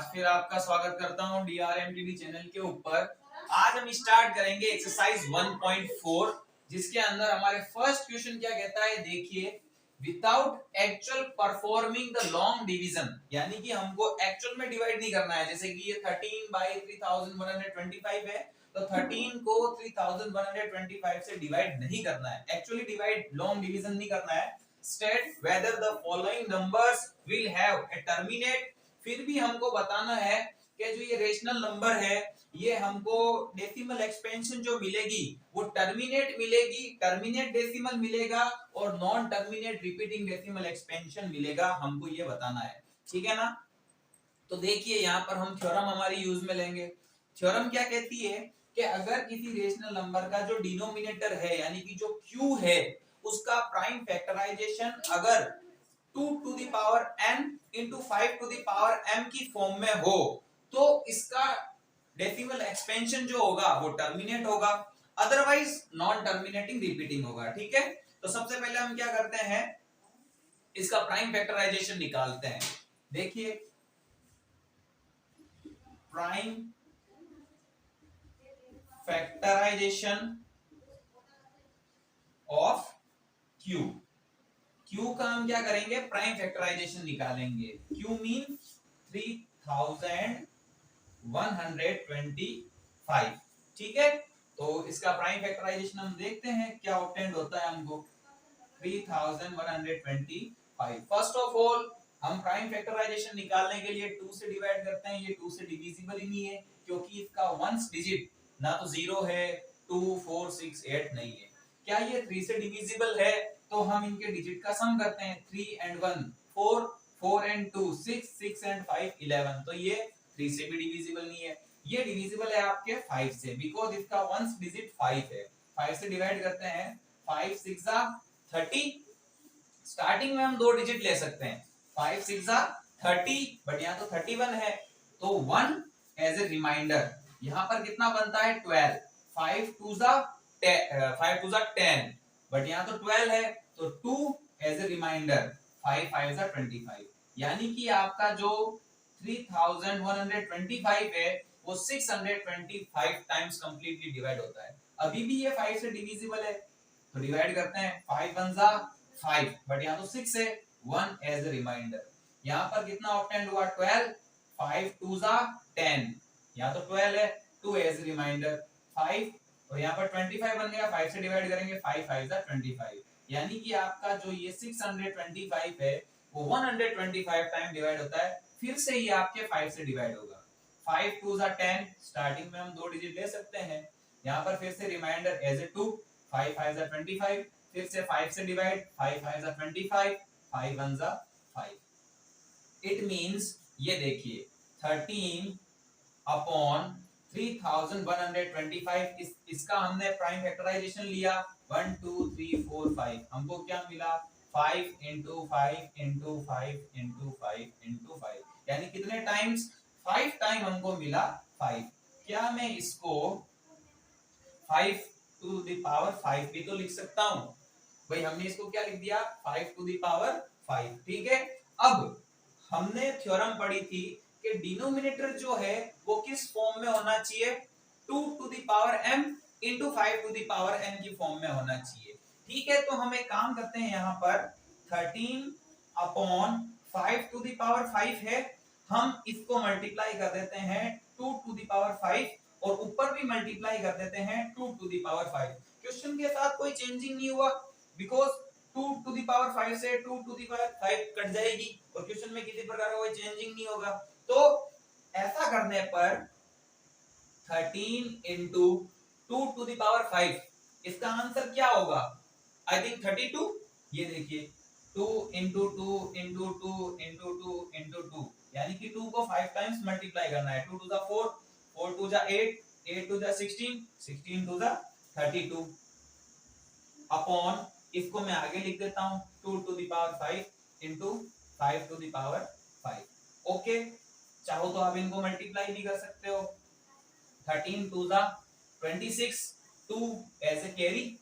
फिर आपका स्वागत करता हूं DRMTD चैनल के ऊपर। आज हम स्टार्ट करेंगे एक्सरसाइज 1.4 जिसके अंदर हमारे फर्स्ट क्वेश्चन क्या कहता है, देखिए, without actual performing the long division, यानी कि हमको एक्चुअल में डिवाइड नहीं करना है। जैसे कि ये 13 बाई 3125 है, तो 13 को 3125 से डिवाइड नहीं करना है, एक्चुअली डिवाइड लॉन्ग डिवीजन नहीं करना है। State whether the following numbers will have a terminate, फिर भी हमको बताना है कि जो ये रेशनल नंबर है ये हमको डेसिमल एक्सपेंशन जो मिलेगी वो टर्मिनेट मिलेगी, टर्मिनेट डेसिमल मिलेगा और non terminate repeating decimal expansion मिलेगा, हमको ये बताना है। ठीक है ना। तो देखिए यहाँ पर हम थ्योरम हमारी यूज में लेंगे। थ्योरम क्या कहती है कि अगर किसी रेशनल नंबर का जो डिनोमिनेटर है यानी कि जो q है उसका प्राइम फैक्टराइजेशन अगर 2 to the power n into 5 to the power m की फॉर्म में हो तो इसका डेसिमल एक्सपेंशन जो होगा वो टर्मिनेट होगा, अदरवाइज नॉन टर्मिनेटिंग रिपीटिंग होगा। ठीक है, तो सबसे पहले हम क्या करते हैं, इसका प्राइम फैक्टराइजेशन निकालते हैं। देखिए, prime factorisation of q, q का हम क्या करेंगे, प्राइम फैक्टराइजेशन निकालेंगे। q mean 3125। ठीक है, तो इसका प्राइम फैक्टराइजेशन हम देखते हैं क्या ऑब्टेंड होता है हमको। 3125। फर्स्ट ऑफ ऑल हम प्राइम फैक्टराइजेशन निकालने के लिए 2 से डिवाइड करते हैं। ये 2 से डिविजिबल ही नहीं है क्योंकि इसका वंस डिजिट ना तो 0 है, 2 4 6 8 नहीं है। क्या ये 3 से डिविजिबल है? तो हम इनके डिजिट का सम करते हैं। 3 एंड 1 4, 4 एंड 2 6, 6 एंड 5 11। तो ये 3 से भी डिविजिबल नहीं है। ये डिविजिबल है आपके 5 से, बिकॉज इसका वंस डिजिट 5 है। 5 से डिवाइड करते हैं, 5 6 30। स्टार्टिंग में हम 2 डिजिट ले सकते हैं, 5 6 30, बट यहाँ तो 31 है तो 1 एज ए रिमाइंडर। यहाँ पर कितना बनता है 12। 5 2 10, बट यहाँ तो 12 है तो 2 एज ए रिमाइंडर। 5 5 25, यानी कि आपका जो 3125 है वो 625 टाइम्स कंप्लीटली डिवाइड होता है। अभी भी ये 5 से डिविजिबल है तो डिवाइड करते हैं, 5 1 5, बट यहाँ तो 6 है, 1 एज ए रिमाइंडर। यहाँ पर कितना ऑब्टेंड हुआ 12, 5 2 10, यहाँ तो 12 है, 2 एज ए रिमाइंडर 5, और यहाँ पर 25 बन गया। 5 से डिवाइड करेंगे, 5 5 25, यानी कि आपका जो ये 625 है वो 125 टाइम डिवाइड होता है। फिर से ये आपके 5 से डिवाइड होगा। 5 2 10, स्टार्टिंग में हम 2 डिजिट ले सकते हैं। यहाँ पर फिर से रिमाइंडर एज ए 2, 5 5 25, फिर से 5 से डिवाइड, 5 5 25, 5 1 5। इट मींस ये देखिए 13 अपॉन 3125, इसका हमने प्राइम फैक्टराइजेशन लिया 1 2 3 4 5, हमको क्या मिला 5 इंटू 5 इंटू 5 इंटू 5 इंटू 5, यानी कितने टाइम्स 5 टाइम हमको मिला 5। क्या मैं इसको 5 टू द पावर 5 भी तो लिख सकता हूं भाई, हमने इसको क्या लिख दिया 5 टू द पावर 5। ठीक है, अब हमने थ्योरम पढ़ी थी कि डिनोमिनेटर जो है वो किस फॉर्म में होना चाहिए, 2 to the power m into 5 to the power n की फॉर्म में होना चाहिए। ठीक है, तो हम एक काम करते हैं, यहाँ पर 13 अपॉन 5 टू द पावर 5 है, हम इसको मल्टीप्लाई कर देते हैं 2 टू द पावर 5 और ऊपर भी मल्टीप्लाई कर देते हैं 2 टू द पावर 5। क्वेश्चन के साथ कोई चेंजिंग नहीं हुआ, बिकॉज 2 टू द पावर 5 से 2 टू द पावर 5 कट जाएगी और क्वेश्चन में किसी प्रकार का कोई चेंजिंग नहीं होगा। तो ऐसा करने पर 13 इंटू 2 टू द पावर 5, इसका आंसर क्या होगा, आई थिंक 32। ये देखिए 2 इंटू 2 इंटू 2 इंटू 2 इंटू 2, यानी कि 2 को 5 टाइम्स मल्टीप्लाई करना है। 2 2 4, 4 2 8, 8 2 16, 16 2 32 अपॉन, इसको मैं आगे लिख देता हूं 2 to the power 5 into 5 to the power 5। Okay, चाहो तो आप इनको मल्टीप्लाई भी कर सकते हो। 13 2 26, 2 एज ए कैरी,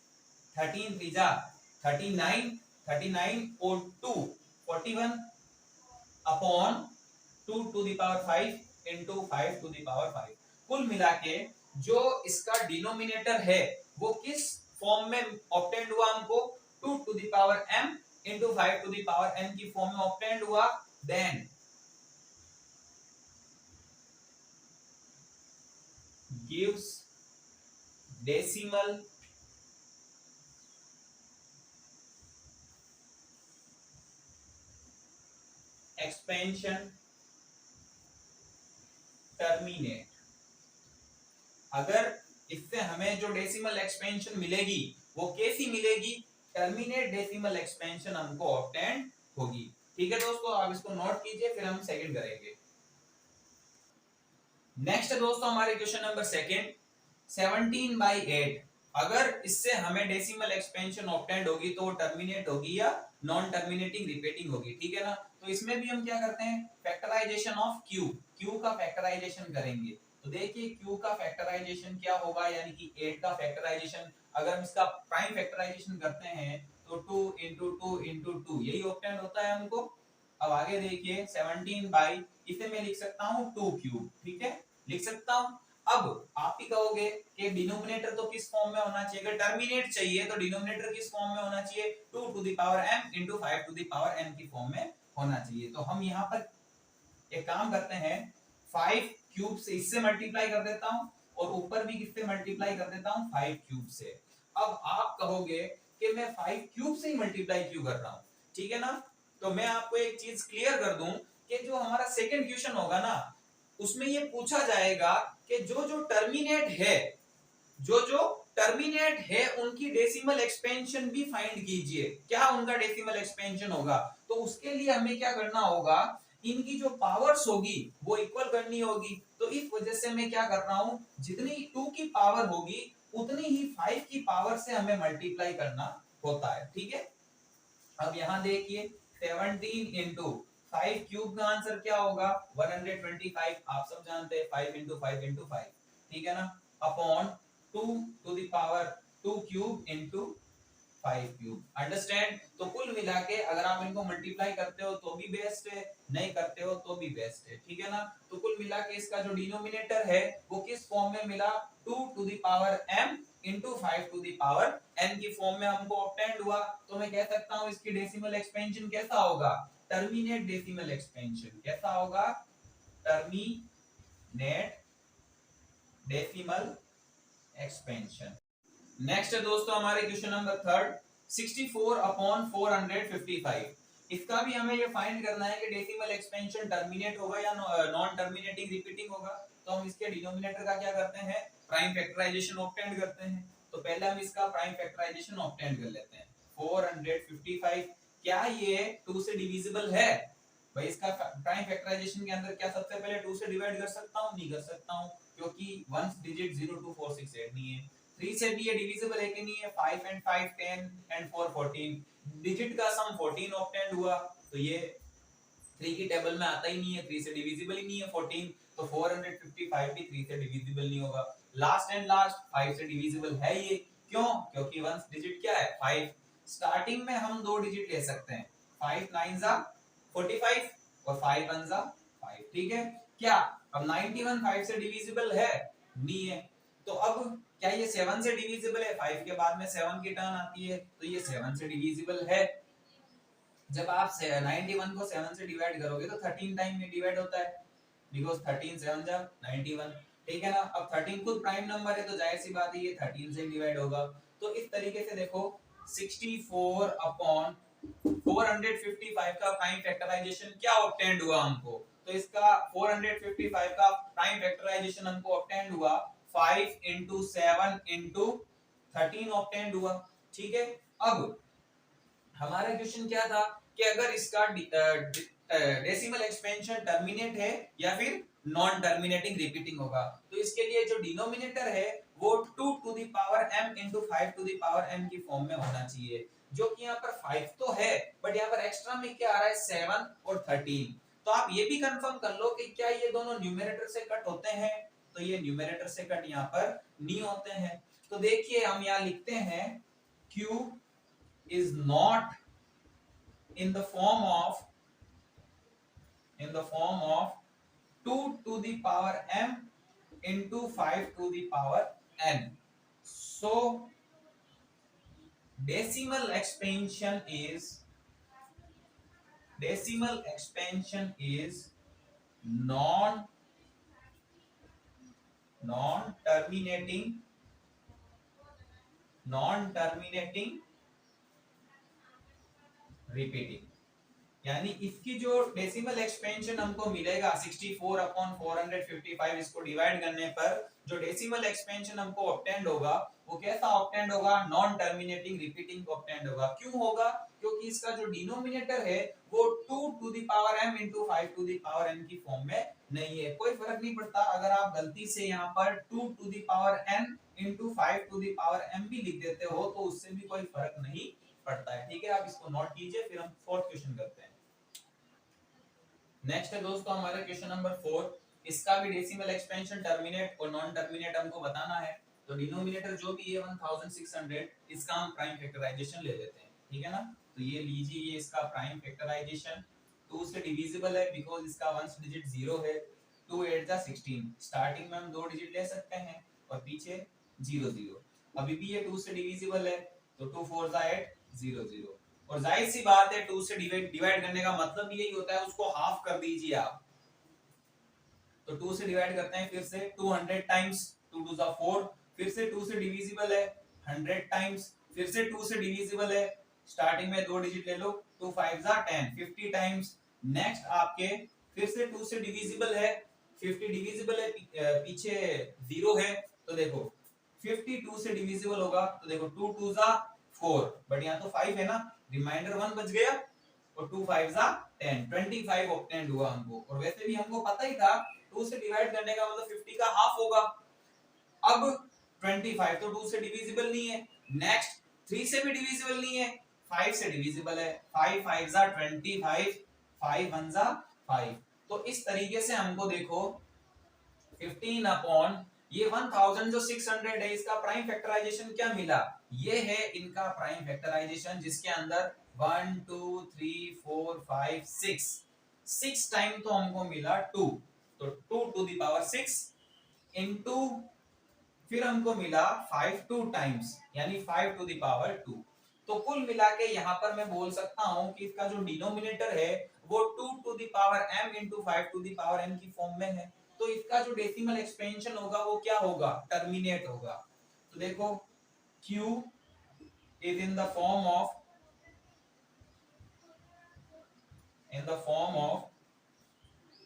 13 3 39, 39 और 2 41 upon 2 to the power 5 into 5 to the power 5। कुल मिला के जो इसका डिनोमिनेटर है वो किस फॉर्म में ऑब्टेंड हुआ हमको, 2 to the power m into 5 to the power n की फॉर्म में ऑब्टेंड हुआ। Then gives decimal expansion terminate। अगर इससे हमें जो डेसिमल एक्सपेंशन मिलेगी वो कैसी मिलेगी, टर्मिनेट डेसिमल एक्सपेंशन हमको ऑब्टेंड होगी। ठीक है दोस्तों, आप इसको नोट कीजिए, फिर हम सेकंड करेंगे। नेक्स्ट दोस्तों हमारे क्वेश्चन नंबर सेकंड, 17/8। अगर इससे हमें डेसिमल एक्सपेंशन ऑब्टेंड होगी तो वो टर्मिनेट होगी या नॉन टर्मिनेटिंग रिपीटिंग होगी। ठीक है ना, तो इसमें भी हम क्या करते हैं, फैक्टराइजेशन ऑफ क्यू, क्यू का फैक्टराइजेशन करेंगे। तो देखिए क्यू का फैक्टराइजेशन क्या होगा, यानी कि 8 का फैक्टराइजेशन अगर हम इसका प्राइम फैक्टराइजेशन करते हैं तो 2 into 2 into 2 यही ऑब्टेंड होता है हमको। अब आगे देखिए 17 बाई, इसे मैं लिख सकता हूँ 2 क्यूब। ठीक है, लिख सकता हूँ। अब आप ही कहोगे कि डिनोमिनेटर तो किस फॉर्म में होना चाहिए, अगर टर्मिनेट चाहिए तो डिनोमिनेटर किस फॉर्म में होना चाहिए, 2 to the power m into 5 to the power n की फॉर्म में होना चाहिए। तो हम यहाँ पर एक काम करते हैं, 5 क्यूब से इससे मल्टीप्लाई कर देता हूँ और ऊपर भी किससे मल्टीप्लाई कर देता हूँ, 5 क्यूब से। अब आप कहोगे कि मैं 5 क्यूब से ही मल्टीप्लाई क्यों कर रहा हूँ। ठीक है ना, तो मैं आपको एक चीज क्लियर कर दूं कि जो हमारा सेकंड क्वेश्चन होगा ना उसमें ये पूछा जाएगा कि जो जो टर्मिनेट है, जो जो टर्मिनेट है उनकी डेसिमल एक्सपेंशन भी फाइंड कीजिए, क्या उनका डेसिमल एक्सपेंशन होगा। तो उसके लिए हमें क्या करना होगा, इनकी जो पावर्स होगी वो इक्वल करनी होगी। तो इस वजह से मैं क्या कर रहा हूं, जितनी 2 की पावर होगी उतनी ही 5 की पावर से हमें मल्टीप्लाई करना होता है। ठीक है, अब यहां देखिए 17 इंटू 5 क्यूब का आंसर क्या होगा, 125। आप सब जानते हैं 5 इंटू 5 इंटू 5। ठीक है ना, upon 2 to the power 2 cube into 5 cube. Understand. तो कुल मिला के अगर आप इनको मल्टीप्लाई करते हो तो भी बेस्ट है, नहीं करते हो तो भी बेस्ट है। ठीक है ना, तो कुल मिला के इसका जो डिनोमिनेटर है वो किस फॉर्म में मिला, 2 to the power m into 5 to the power n की फॉर्म में हमको ऑब्टेंड हुआ। तो मैं कह सकता हूं इसकी डेसिमल एक्सपेंशन कैसा होगा, टर्मिनेट डेसिमल एक्सपेंशन। कैसा होगा, टर्मिनेट डेसिमल एक्सपेंशन। नेक्स्ट है दोस्तों हमारे क्वेश्चन नंबर थर्ड, 64/455। इसका भी हमें ये फाइंड करना है कि डेसिमल एक्सपेंशन टर्मिनेट होगा या नॉन टर्मिनेटिंग रिपीटिंग होगा। तो हम इसके डिनोमिनेटर का क्या करते हैं, प्राइम फैक्टराइजेशन ऑब्टेंड करते हैं। तो पहले हम इसका प्राइम फैक्टराइजेशन ऑब्टेंड कर लेते हैं। 455 क्या ये 2 से डिविजिबल है, भाई इसका प्राइम फैक्टराइजेशन के अंदर क्या सबसे पहले 2 से डिवाइड कर सकता हूं, नहीं कर सकता हूं, क्योंकि वंस डिजिट 02468 नहीं है। 3 से भी ये डिविजिबल है कि नहीं है, 5 and 5 10 and 4 14, डिजिट का सम 14 ऑब्टेंड हुआ। तो ये 3 की टेबल में आता ही नहीं है, 3 से डिविजिबल ही नहीं है 14। तो 455 भी 3 से डिविजिबल नहीं होगा। लास्ट एंड लास्ट 5 से डिविजिबल है ये, क्यों, क्योंकि वंस डिजिट क्या है 5। स्टार्टिंग में हम दो डिजिट ले सकते हैं, 5 9 जा 45 और 5 1 जा 5। ठीक है, क्या अब 91 5 से डिविजिबल है, नहीं है। तो अब क्या ये 7 से डिविजिबल है, 5 के बाद में 7 की टर्न आती है, तो ये 7 से डिविजिबल है। जब आप 91 को 7 से डिवाइड करोगे तो 13 टाइम में डिवाइड होता है, बिकॉज़ 13 7 जा 91। ठीक है ना, अब 13 खुद प्राइम नंबर है तो जाहिर सी बात है ये 13 से डिवाइड होगा। तो इस तरीके से देखो 64/455 का प्राइम फैक्टराइजेशन क्या ऑब्टेंड हुआ हमको। तो इसका 455 का प्राइम फैक्टराइजेशन हमको ऑब्टेंड हुआ 5 into 7 into 13 ऑब्टेंड हुआ। ठीक है, अब हमारा क्वेश्चन क्या था कि अगर इसका डेसिमल एक्सपेंशन टर्मिनेट है या फिर नॉन टर्मिनेटिंग रिपीटिंग होगा। तो इसके लिए जो डिनोमिनेटर है वो 2 to the power m into 5 to the power n की फॉर्म में होना चाहिए, जो कि यहाँ पर 5 तो है बट यहाँ पर एक्स्ट्रा में क्या आ रहा है 7 और 13। तो आप ये भी कंफर्म कर लो कि क्या ये दोनों न्यूमरेटर से कट होते हैं, तो ये न्यूमरेटर से कट यहाँ पर नहीं होते हैं। तो देखिए हम यहाँ लिखते हैं q is not in the form of 2 to the power m into 5 to the power n. So decimal expansion is non terminating repeating, यानी इसकी जो डेसिमल एक्सपेंशन हमको मिलेगा 64 अपॉन 455, इसको डिवाइड करने पर जो डेसिमल एक्सपेंशन हमको ऑब्टेंड होगा वो कैसा ऑब्टेंड होगा? नॉन टर्मिनेटिंग रिपीटिंग ऑब्टेंड होगा। क्यों होगा? क्योंकि इसका जो डिनोमिनेटर है वो 2 to the power m into 5 to the power n की फॉर्म में नहीं है। कोई फर्क नहीं पड़ता अगर आप गलती से यहाँ पर 2 to the power n into 5 to the power m भी लिख देते हो तो उससे भी कोई फर्क नहीं पड़ता है। ठीक है, आप इसको नोट कीजिए, फिर हम फोर्थ क्वेश्चन करते हैं। नेक्स्ट है दोस्तों हमारा क्वेश्चन नंबर 4। इसका भी डेसिमल एक्सपेंशन टर्मिनेट और नॉन टर्मिनेट हमको बताना है। तो डिनोमिनेटर जो भी है 1600, इसका हम प्राइम फैक्टराइजेशन ले लेते हैं। ठीक है ना, तो ये लीजिए, ये इसका प्राइम फैक्टराइजेशन 2 से डिविजिबल है बिकॉज़ इसका वंस डिजिट 0 है। 2 8 जा 16, स्टार्टिंग में हम 2 डिजिट ले सकते हैं और पीछे 0 0। अभी भी ये 2 से डिविजिबल है तो 2 4 जा 8 0 0। और जाहिर सी बात है 2 से डिवाइड करने का मतलब यही होता है उसको हाफ कर दीजिए आप। तो 2 से डिवाइड करते हैं फिर से 200 टाइम्स, 2 2 4, फिर से 2 से डिविजिबल है 100 टाइम्स, फिर से 2 से डिविजिबल है, स्टार्टिंग में 2 डिजिट ले लो, 2 5 जा 10, 50 टाइम्स। नेक्स्ट आपके फिर से 2 से डिविजिबल है, 50 डिविजिबल है, पीछे 0 है, तो देखो 50 2 से डिविजिबल होगा तो देखो 2 2 जा 4, बट यहाँ तो 5 है ना, रिमाइंडर 1 बच गया और 2 5 जा 10, 25 ऑब्टेंड हुआ हमको। और वैसे भी हमको पता ही था 2 से डिवाइड करने का मतलब 50 का हाफ होगा। अब 25 तो 2 से डिविजिबल नहीं है, नेक्स्ट 3 से भी डिविजिबल नहीं है, 5 से डिविजिबल है, 5 5 जा 25, 5 1 जा 5। तो इस तरीके से हमको देखो 15 अपॉन ये 1000 जो 600 है इसका प्राइम फैक्टराइजेशन क्या मिला? ये है इनका प्राइम फैक्टराइजेशन जिसके अंदर 1 2 3 4 5 6 टाइम तो हमको मिला 2, तो 2 टू द पावर 6 इनटू फिर हमको मिला 5 2 टाइम्स यानी 5 टू द पावर 2। तो कुल मिला के यहाँ पर मैं बोल सकता हूँ कि इसका जो डिनोमिनेटर है वो 2 to the power m into 5 to the power n की फॉर्म में है। तो इसका जो डेसिमल एक्सपेंशन होगा वो क्या होगा? टर्मिनेट होगा। तो देखो q is in the form of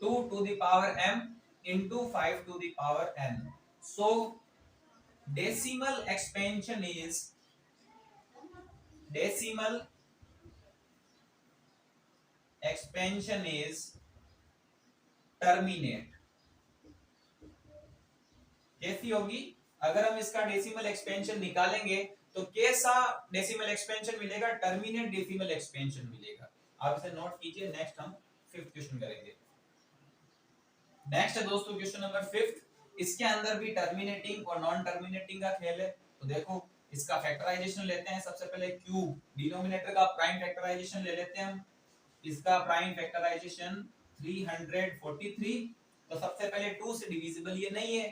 2 to the power m into 5 to the power n. So decimal expansion is terminate। कैसी होगी? अगर हम इसका डेसिमल एक्सपेंशन निकालेंगे तो कैसा डेसिमल एक्सपेंशन मिलेगा? टर्मिनेट डेसिमल एक्सपेंशन मिलेगा। आप इसे नोट कीजिए। नेक्स्ट हम फिफ्थ क्वेश्चन करेंगे। नेक्स्ट है दोस्तों क्वेश्चन नंबर 5। इसके अंदर भी टर्मिनेटिंग और नॉन टर्मिनेटिंग का खेल है। तो देखो इसका फैक्टराइजेशन लेते हैं। सबसे पहले क्यूब, डिनोमिनेटर का प्राइम फैक्टराइजेशन ले लेते हैं हम। इसका प्राइम फैक्टराइजेशन 343। तो सबसे पहले 2 से डिविजिबल ये नहीं है,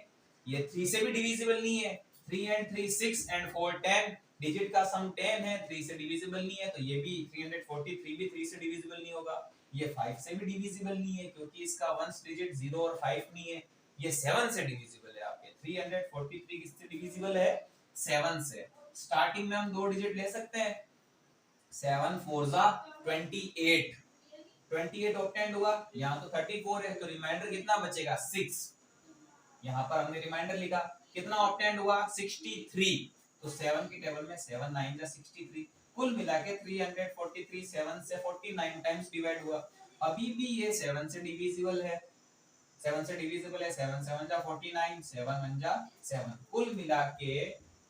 ये 3 से भी डिविजिबल नहीं है। 3 and 3 6 and 4 10, डिजिट का सम 10 है, 3 से डिविजिबल नहीं है, तो ये भी 343 भी 3 से डिविजिबल नहीं होगा। ये 5 से भी डिविजिबल नहीं है क्योंकि इसका वंस डिजिट 0 और 5 नहीं है। ये 7 से डिविजिबल है। आपके 343 किससे डिविजिबल है? 7 से। स्टार्टिंग में हम 2 डिजिट ले सकते हैं, 7 4 जा 28, 28 ऑब्टेंड हुआ। यहाँ तो 34 है तो रिमाइंडर कितना बचेगा? 6। यहाँ पर हमने रिमाइंडर लिखा, कितना ऑब्टेंड हुआ? 63। तो 7 की टेबल में 7 9 जा 63। कुल मिला के 343 7 से 49 टाइम्स डिवाइड हुआ। अभी भी ये 7 से डिविजिबल है, 7 से डिविजिबल है। 7 7 जा 49, 7 1 जा 7। कुल मिला के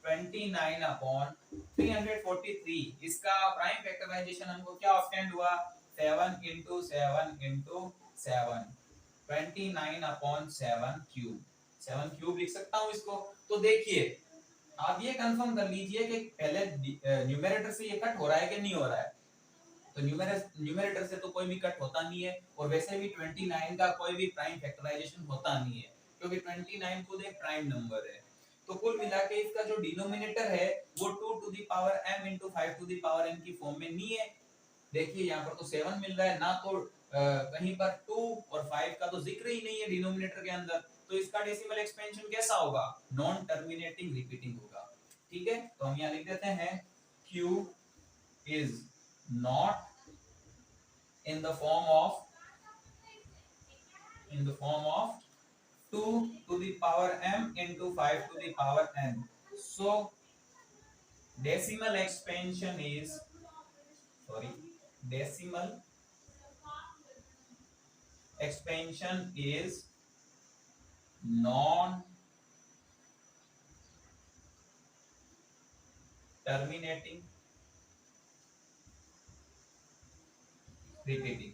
29 अपॉन 343। इसका प्राइम फैक्टराइजेशन हमको क्या ऑब्टेंड हुआ? 7 into 7 into 7, 29 upon 7 cube. 7 cube लिख सकता हूँ इसको। तो देखिए आप ये कंफर्म कर लीजिए कि पहले न्यूमरेटर से ये कट हो रहा है कि नहीं हो रहा है। तो न्यूमरेटर से तो कोई भी कट होता नहीं है, और वैसे भी 29 का कोई भी प्राइम फैक्टराइजेशन होता नहीं है, क्योंकि 29 खुद एक प्राइम नंबर है। तो कुल मिला के इसका जो डिनोमिनेटर है वो 2 to the power m into 5 to the power n की फॉर्म में नहीं है। देखिए यहाँ पर तो 7 मिल रहा है ना, तो कहीं पर 2 और 5 का तो जिक्र ही नहीं है डिनोमिनेटर के अंदर, तो इसका डेसिमल एक्सपेंशन कैसा होगा, नॉन टर्मिनेटिंग रिपीटिंग होगा। ठीक है, तो हम यहाँ लिख देते हैं q is not in the form of 2 to the power m into 5 to the power n. So decimal expansion is non terminating repeating.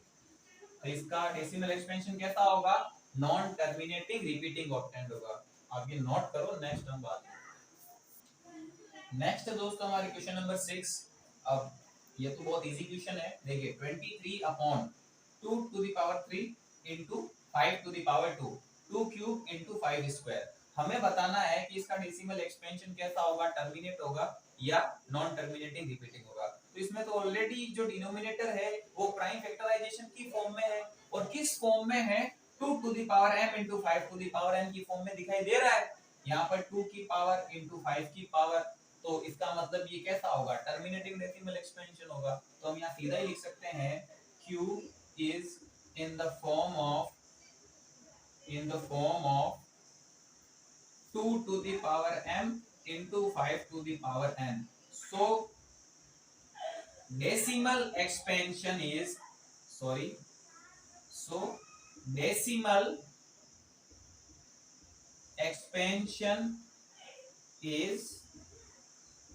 तो इसका डेसिमल एक्सपेंशन कैसा होगा, नॉन टर्मिनेटिंग रिपीटिंग ऑप्टेंड होगा। आप ये नोट करो, नेक्स्ट हम बात करेंगे। नेक्स्ट दोस्तों हमारे क्वेश्चन नंबर 6। अब ये तो बहुत इजी क्वेश्चन है, देखिए 23 upon 2 to the power 3 into 5 to the power 2 2 cube into 5 square. हमें बताना है कि इसका डेसिमल एक्सपेंशन कैसा होगा, टर्मिनेट होगा या नॉन टर्मिनेटिंग रिपीटिंग होगा। तो इसमें तो ऑलरेडी जो डिनोमिनेटर है वो प्राइम फैक्टराइजेशन की फॉर्म में है, और किस फॉर्म में है, 2 to the power m into 5 to the power n की फॉर्म में दिखाई दे रहा है। यहाँ पर 2 की पावर into 5 की पावर, तो इसका मतलब ये कैसा होगा, टर्मिनेटिंग डेसिमल एक्सपेंशन होगा। तो हम यहाँ सीधा ही लिख सकते हैं q is in the form of 2 to the power m into 5 to the power n. So decimal expansion is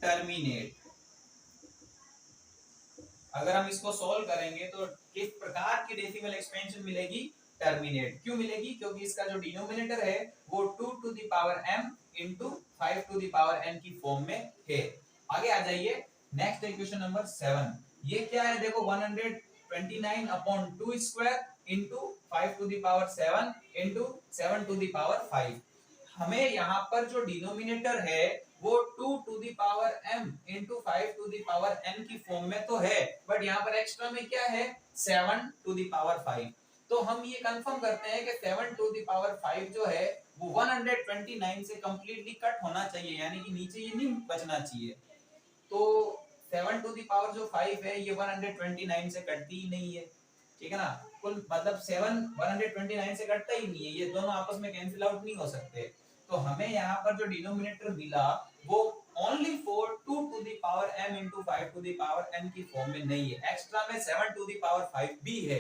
terminate। अगर हम इसको सॉल्व करेंगे तो किस प्रकार की डेसिमल एक्सपेंशन मिलेगी, टर्मिनेट। क्यों मिलेगी, क्योंकि इसका जो डिनोमिनेटर है वो 2 to the power m into 5 to the power n की फॉर्म में है। आगे आ जाइए, नेक्स्ट इक्वेशन नंबर 7। ये क्या है, देखो 129 upon 2 square into 5 to the power 7 into 7 to the power 5। हमें यहाँ पर जो डिनोमिनेटर है वो 2 to the power m into 5 to the power n की फॉर्म में तो है, बट यहाँ पर एक्स्ट्रा में क्या है, 7 टू द पावर 5। तो हम ये कंफर्म करते हैं कि 7 टू द पावर 5 जो है वो 129 से कंप्लीटली कट होना चाहिए, यानी कि नीचे ये नहीं बचना चाहिए। तो 7 टू द पावर जो 5 है ये 129 से कटती ही नहीं है, ठीक है ना। कुल मतलब 7 129 से कटता ही नहीं है, ये दोनों आपस में कैंसिल आउट नहीं हो सकते। तो हमें यहाँ पर जो डिनोमिनेटर मिला वो only for 2 to the power m into 5 to the power n की फॉर्म में नहीं है, एक्स्ट्रा में 7 टू द पावर 5 भी है।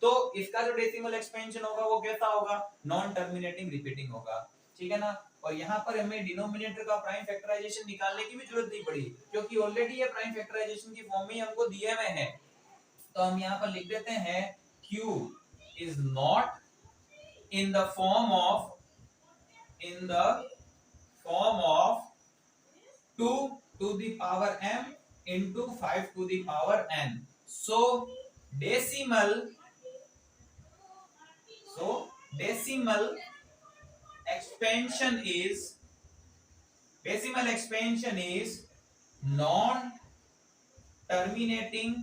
तो इसका जो डेसिमल एक्सपेंशन होगा वो कैसा होगा, नॉन टर्मिनेटिंग रिपीटिंग होगा, ठीक है ना। और यहाँ पर हमें डिनोमिनेटर का प्राइम फैक्टराइजेशन निकालने की भी जरूरत नहीं पड़ी, क्योंकि ऑलरेडी ये प्राइम फैक्टराइजेशन की फॉर्म में हमको दिए हुए हैं। तो हम यहाँ पर लिख देते हैं q is not in the form of 2 to the power m into 5 to the power n. So decimal expansion is non terminating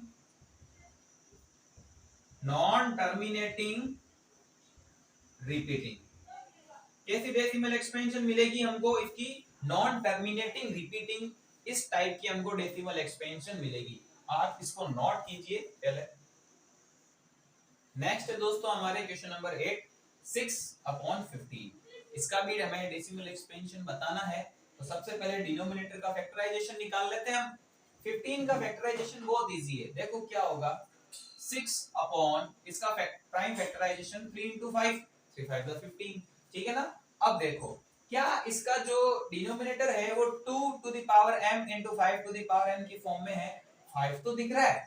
repeating. कैसी डेसिमल एक्सपेंशन मिलेगी हमको, इसकी नॉन टर्मिनेटिंग रिपीटिंग, इस टाइप की हमको डेसिमल एक्सपेंशन मिलेगी। आप इसको नोट कीजिए पहले। नेक्स्ट है दोस्तों हमारे क्वेश्चन नंबर 8, 6 अपॉन 15। इसका भी हमें डेसिमल एक्सपेंशन बताना है। तो सबसे पहले डिनोमिनेटर का फैक्टराइजेशन निकाल लेते हैं हम। 15 का फैक्टराइजेशन बहुत इजी है, देखो क्या होगा, 6 अपॉन इसका प्राइम फैक्टराइजेशन 3 into 5, 3 5 15, ठीक है ना। अब देखो क्या इसका जो डिनोमिनेटर है वो 2 to the power m into 5 to the power n की फॉर्म में है। 5 तो दिख रहा है,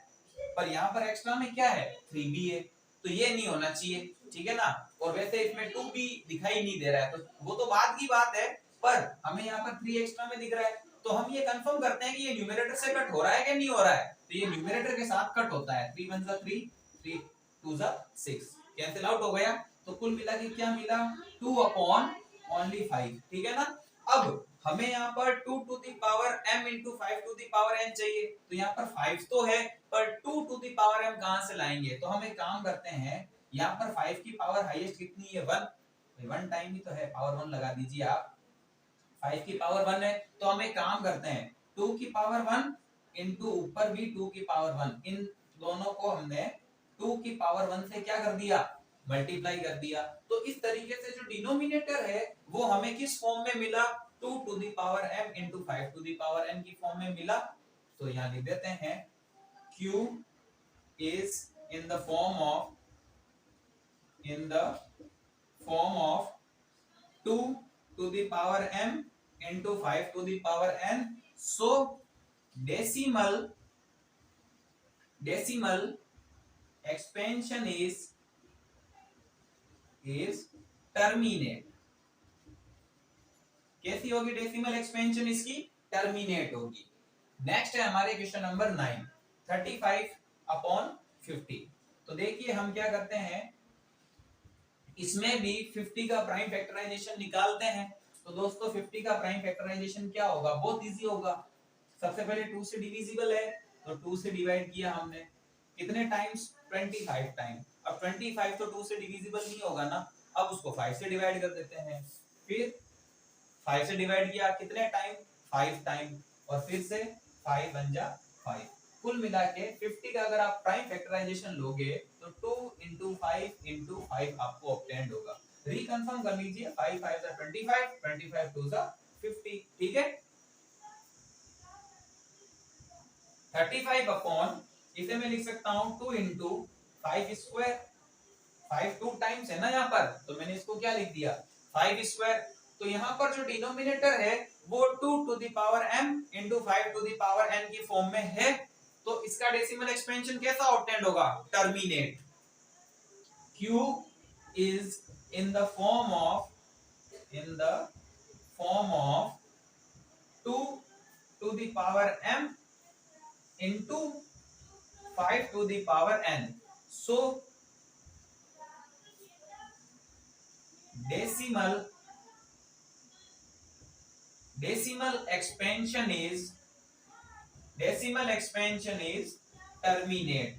पर यहाँ पर एक्स्ट्रा में क्या है, 3 भी है, तो ये नहीं होना चाहिए, ठीक है ना। और वैसे इसमें 2 भी दिखाई नहीं दे रहा है, तो वो तो बाद की बात है, पर हमें यहाँ पर 3 एक्स्ट्रा में दिख रहा है। तो हम ये कंफर्म करते हैं कि ये न्यूमरेटर से कट हो रहा है कि नहीं हो रहा है। तो ये न्यूमरेटर के साथ कट होता है, 3 1 3, 3 2 6, कैंसिल आउट हो गया। तो कुल मिला के क्या मिला, 2 अपॉन ओनली 5, ठीक है ना। अब हमें यहाँ पर 2 to the power m into 5 to the power n चाहिए, तो यहाँ पर 5 तो है पर 2 टू द पावर m कहाँ से लाएंगे। तो हम एक काम करते हैं, यहाँ पर 5 की पावर हाईएस्ट कितनी है, 1, 1 टाइम ही तो है, पावर 1 लगा दीजिए आप। 5 की पावर 1 है, तो हम एक काम करते हैं, 2 की पावर 1 इंटू ऊपर भी 2 की पावर 1, इन दोनों को हमने 2 की पावर 1 से क्या कर दिया, मल्टीप्लाई कर दिया। तो इस तरीके से जो डिनोमिनेटर है वो हमें किस फॉर्म में मिला, 2 to the power m into 5 to the power n की फॉर्म में मिला। तो यहाँ लिख देते हैं q is in the form of 2 to the power m into 5 to the power n. So decimal expansion is terminate. कैसी होगी डेसिमल एक्सपेंशन इसकी, टर्मिनेट होगी। नेक्स्ट है हमारे क्वेश्चन नंबर 9, 35 अपॉन 50। तो देखिए हम क्या करते हैं, इसमें भी 50 का प्राइम फैक्टराइजेशन निकालते हैं। तो दोस्तों 50 का प्राइम फैक्टराइजेशन क्या होगा, बहुत इजी होगा। सबसे पहले 2 से डिविजिबल है, तो 2 से डिवाइड किया हमने, कितने टाइम्स, 25 टाइम। अब 25 तो 2 से डिविजिबल नहीं होगा ना, अब उसको 5 से डिवाइड कर देते हैं, फिर 5 से डिवाइड किया कितने टाइम, 5 टाइम, और फिर से 5 1 जा 5। कुल मिला के 50 का अगर आप प्राइम फैक्टराइजेशन लोगे तो 2 इंटू 5 इंटू 5 आपको ऑब्टेंड होगा। रिकन्फर्म कर लीजिए, 5 5 जा 25, 25 2 जा 50, ठीक है। 35 अपॉन, इसे मैं लिख सकता हूं 2 इंटू 5 स्क्वायर, 5 2 टाइम्स है ना यहाँ पर, तो मैंने इसको क्या लिख दिया, 5 स्क्वायर। तो यहाँ पर जो डिनोमिनेटर है वो 2 to the power m into 5 to the power n की फॉर्म में है। तो इसका डेसिमल एक्सपेंशन कैसा ऑब्टेंड होगा, terminate. q is in the form of 2 to the power m into 5 to the power n. So decimal expansion is terminate।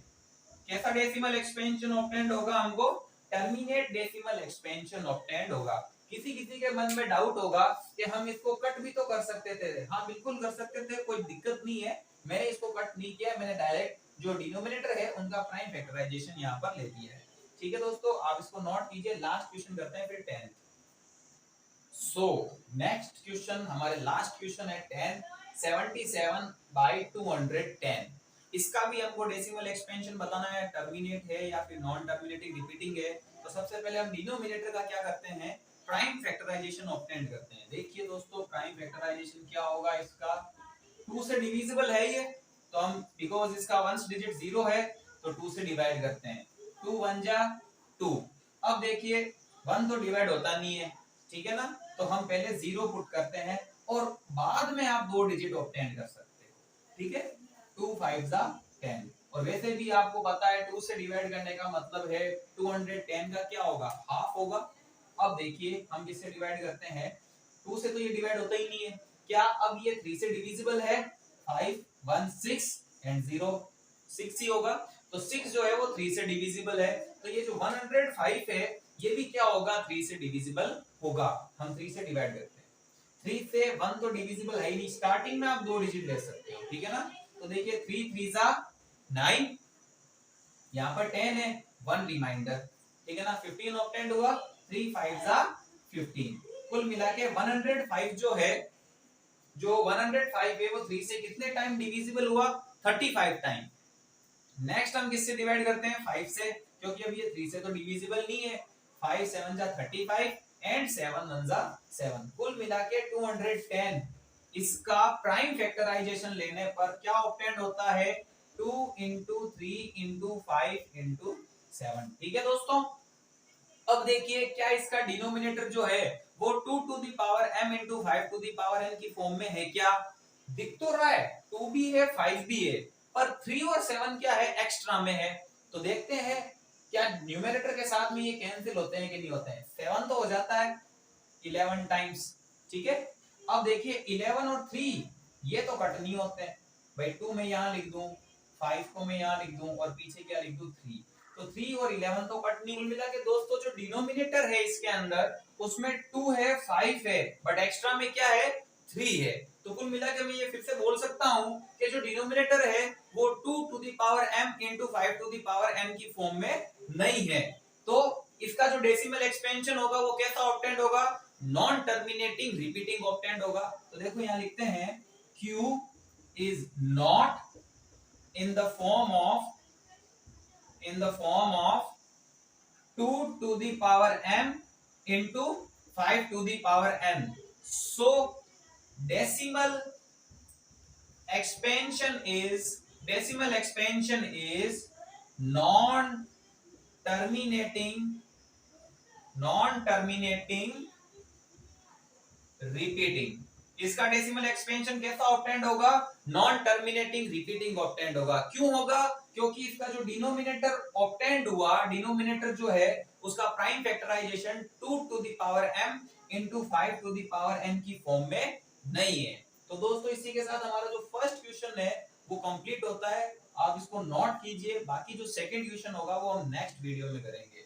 कैसा decimal expansion obtained होगा, हमको टर्मिनेट डेसिमल एक्सपेंशन ऑब्टेंड होगा। किसी के मन में डाउट होगा कि हम इसको कट भी तो कर सकते थे, हाँ बिल्कुल कर सकते थे, कोई दिक्कत नहीं है। मैंने इसको कट नहीं किया, मैंने डायरेक्ट जो डिनोमिनेटर है उनका प्राइम फैक्टराइजेशन यहाँ पर ले लिया है, ठीक है दोस्तों। आप इसको नोट कीजिए, लास्ट क्वेश्चन करते हैं फिर 10। सो नेक्स्ट क्वेश्चन, हमारे लास्ट क्वेश्चन है 10, 77 बाई 210। इसका भी हमको डेसिमल एक्सपेंशन बताना है, टर्मिनेट है या फिर नॉन टर्मिनेटिंग रिपीटिंग है। तो सबसे पहले हम डिनोमिनेटर का क्या करते हैं, प्राइम फैक्टराइजेशन ऑब्टेंड करते हैं। देखिए दोस्तों प्राइम फैक्टराइजेशन क्या होगा इसका, 2 से डिविजिबल है ये, तो हम बिकॉज इसका वंस डिजिट 0 है तो 2 से डिवाइड करते हैं, 2 1 जा 2। अब देखिए 1 तो डिवाइड होता नहीं है, ठीक है ना, तो हम पहले 0 पुट करते हैं और बाद में आप 2 डिजिट ऑब्टेंड कर सकते हो, ठीक है। 2 5 जा 10, और वैसे भी आपको पता है 2 से डिवाइड करने का मतलब है 210 का क्या होगा, हाफ होगा। अब देखिए हम किससे डिवाइड करते हैं, 2 से तो ये डिवाइड होता ही नहीं है, क्या अब ये 3 से डिविजिबल है, 5 1 6 एंड 0 6 ही होगा। तो 6 जो है वो 3 से डिविजिबल है, तो ये जो 105 है ये भी क्या होगा, 3 से डिविजिबल होगा। हम 3 से डिवाइड करते हैं, 3 से 1 तो डिविजिबल है ही नहीं, स्टार्टिंग में आप 2 डिजिट ले सकते हो, ठीक है ना। तो देखिए 3 3 जा 9, यहाँ पर 10 है, 1 रिमाइंडर, ठीक है ना, 15 ऑब्टेंड हुआ, 3 5 जा 15। कुल मिला के 105 जो है, जो 105 है वो 3 से कितने टाइम डिविजिबल हुआ, 35 टाइम। नेक्स्ट हम किससे डिवाइड करते हैं, 5 से, क्योंकि अब ये 3 से तो डिविजिबल नहीं है। 5 7 जा 35 एंड 7 1 जा 7। कुल मिला के 210। इसका प्राइम फैक्टराइजेशन लेने पर क्या ऑब्टेंड होता है, 2 इंटू 3 इंटू 5 इंटू 7, ठीक है दोस्तों। अब देखिए क्या इसका डिनोमिनेटर जो है वो 2 to the power m into 5 to the power n की फॉर्म में है क्या, दिख तो रहा है, 2 भी है 5 भी है, पर 3 और 7 क्या है, एक्स्ट्रा में है। तो देखते हैं क्या न्यूमरेटर के साथ में ये कैंसिल होते हैं कि नहीं होते हैं। 7 तो हो जाता है 11 टाइम्स, ठीक है। अब देखिए 11 और 3 ये तो कट नहीं होते हैं भाई। 2 मैं यहां लिख दूं, 5 को मैं यहां लिख दूं और पीछे क्या लिख दूं 3। तो 3 और 11 तो कट नहीं। कुल मिला के दोस्तों जो डिनोमिनेटर है इसके अंदर उसमें 2 है, 5 है, बट एक्स्ट्रा में क्या है, 3 है। तो कुल मिला के मैं ये फिर से बोल सकता हूं कि जो डिनोमिनेटर है वो 2 to the power m into 5 to the power m की फॉर्म में नहीं है। तो इसका जो डेसिमल एक्सपेंशन होगा वो कैसा ऑब्टेंड होगा, नॉन टर्मिनेटिंग रिपीटिंग ऑब्टेंड होगा। तो देखो यहां लिखते हैं q is not in the form of 2 to the power m into 5 to the power n. So decimal expansion is non terminating repeating. इसका डेसिमल एक्सपेंशन कैसा ऑब्टेंड होगा, नॉन टर्मिनेटिंग रिपीटिंग ऑब्टेंड होगा। क्यों होगा, क्योंकि इसका जो डिनोमिनेटर ऑब्टेंड हुआ, डिनोमिनेटर जो है उसका prime factorisation 2 to the power m into 5 to the power n की फॉर्म में नहीं है। तो दोस्तों इसी के साथ हमारा जो फर्स्ट क्वेश्चन है वो कंप्लीट होता है। आप इसको नोट कीजिए, बाकी जो सेकंड क्वेश्चन होगा वो हम नेक्स्ट वीडियो में करेंगे।